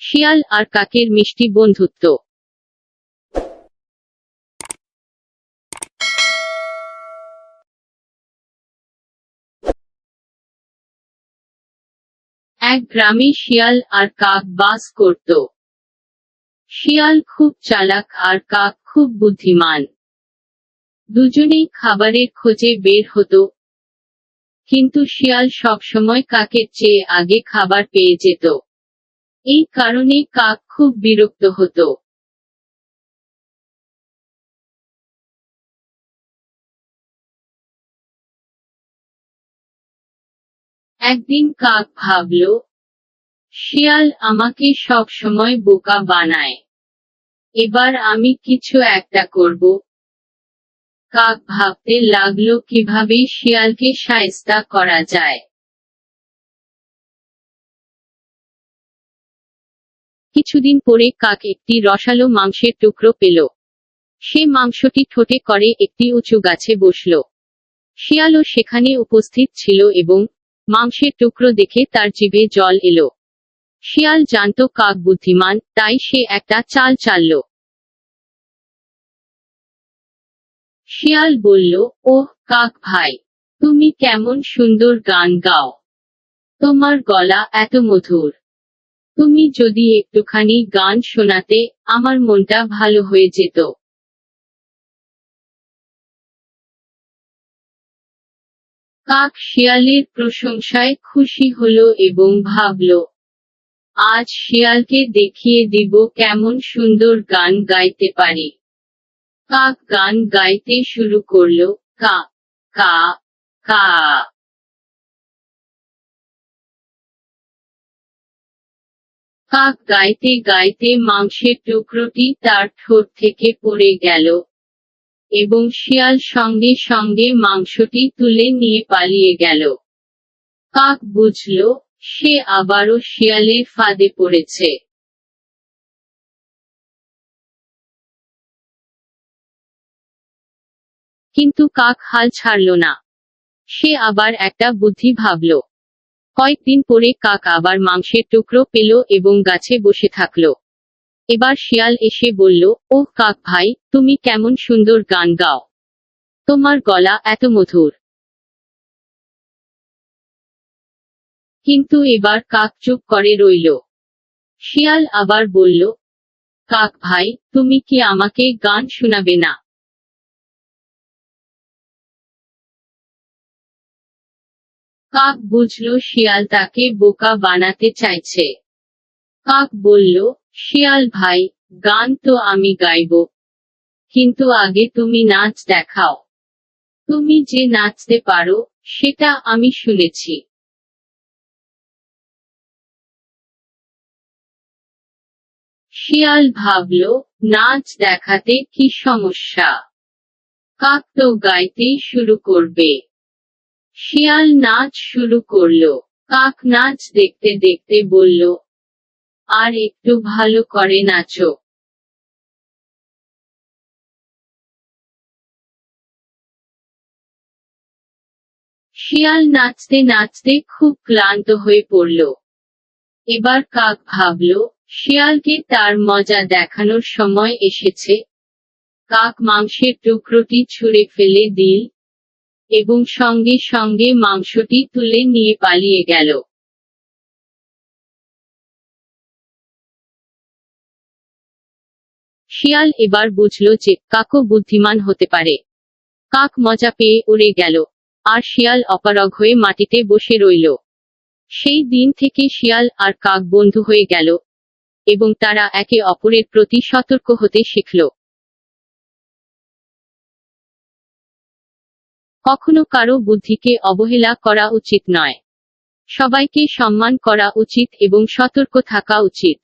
শিয়াল আর কাকের মিষ্টি বন্ধুত্ব। এক গ্রামে শিয়াল আর কাক বাস করত। শিয়াল খুব চালাক আর কাক খুব বুদ্ধিমান। দুজনেই খাবারের খোঁজে বের হতো, কিন্তু শিয়াল সবসময় কাকের চেয়ে আগে খাবার পেয়ে যেত। এই কারণে কাক খুব বিরক্ত হতো। একদিন কাক ভাবল, শিয়াল আমাকে সব সময় বোকা বানায়, এবার আমি কিছু একটা করব। কাক ভাবতে লাগলো কিভাবে শিয়ালকে শায়েস্তা করা যায়। কিছুদিন পরে কাক একটি রসালো মাংসের টুকরো পেল। সে মাংসটি ঠোঁটে করে একটি উঁচু গাছে বসল। শিয়ালও সেখানে উপস্থিত ছিল এবং মাংসের টুকরো দেখে তার জিভে জল এলো। শিয়াল জানত কাক বুদ্ধিমান, তাই সে একটা চাল চালল। শিয়াল বলল, ওহ কাক ভাই, তুমি কেমন সুন্দর গান গাও, তোমার গলা এত মধুর। তুমি যদি একটুখানি গান শোনাতে, আমার মনটা ভালো হয়ে যেত। কাক শিয়ালের প্রশংসায় খুশি হলো এবং ভাবল, আজ শিয়ালকে দেখিয়ে দিব কেমন সুন্দর গান গাইতে পারি। কাক গান গাইতে শুরু করল, কা কা কা। কাক গাইতে গাইতে মাংসের টুকরোটি তার ঠোঁট থেকে পড়ে গেল এবং শিয়াল সঙ্গে সঙ্গে মাংসটি তুলে নিয়ে পালিয়ে গেল। কাক বুঝল, সে আবারও শিয়ালের ফাঁদে পড়েছে। কিন্তু কাক হাল ছাড়ল না। সে আবার একটা বুদ্ধি ভাবল। কয়েকদিন পরে কাক আবার মাংসের টুকরো পেল এবং গাছে বসে থাকল। এবার শিয়াল এসে বলল, ওহ কাক ভাই, তুমি কেমন সুন্দর গান গাও, তোমার গলা এত মধুর। কিন্তু এবার কাক চুপ করে রইল। শিয়াল আবার বলল, কাক ভাই, তুমি কি আমাকে গান শোনাবে না? কাক বুঝল শিয়াল তাকে বোকা বানাতে চাইছে। কাক বলল, শিয়াল ভাই, গান তো আমি গাইব, কিন্তু আগে তুমি নাচ দেখাও। তুমি যে নাচতে পারো, সেটা আমি শুনেছি। শিয়াল ভাবল, নাচ দেখাতে কি সমস্যা, কাক তো গাইতেই শুরু করবে। শিয়াল নাচ শুরু করল। কাক নাচ দেখতে দেখতে বলল, আর একটু ভালো করে নাচো। শিয়াল নাচতে নাচতে খুব ক্লান্ত হয়ে পড়ল। এবার কাক ভাবল, শিয়ালকে তার মজা দেখানোর সময় এসেছে। কাক মাংসের টুকরোটি ছুঁড়ে ফেলে দিল এবং সঙ্গে সঙ্গে মাংসটি তুলে নিয়ে পালিয়ে গেল। শিয়াল এবার বুঝল যে কাকও বুদ্ধিমান হতে পারে। কাক মজা পেয়ে উড়ে গেল, আর শিয়াল অপারগ হয়ে মাটিতে বসে রইল। সেই দিন থেকে শিয়াল আর কাক বন্ধু হয়ে গেল এবং তারা একে অপরের প্রতি সতর্ক হতে শিখল। কখনো কারো বুদ্ধিকে অবহেলা করা উচিত নয়। সবাইকে সম্মান করা উচিত এবং সতর্ক থাকা উচিত।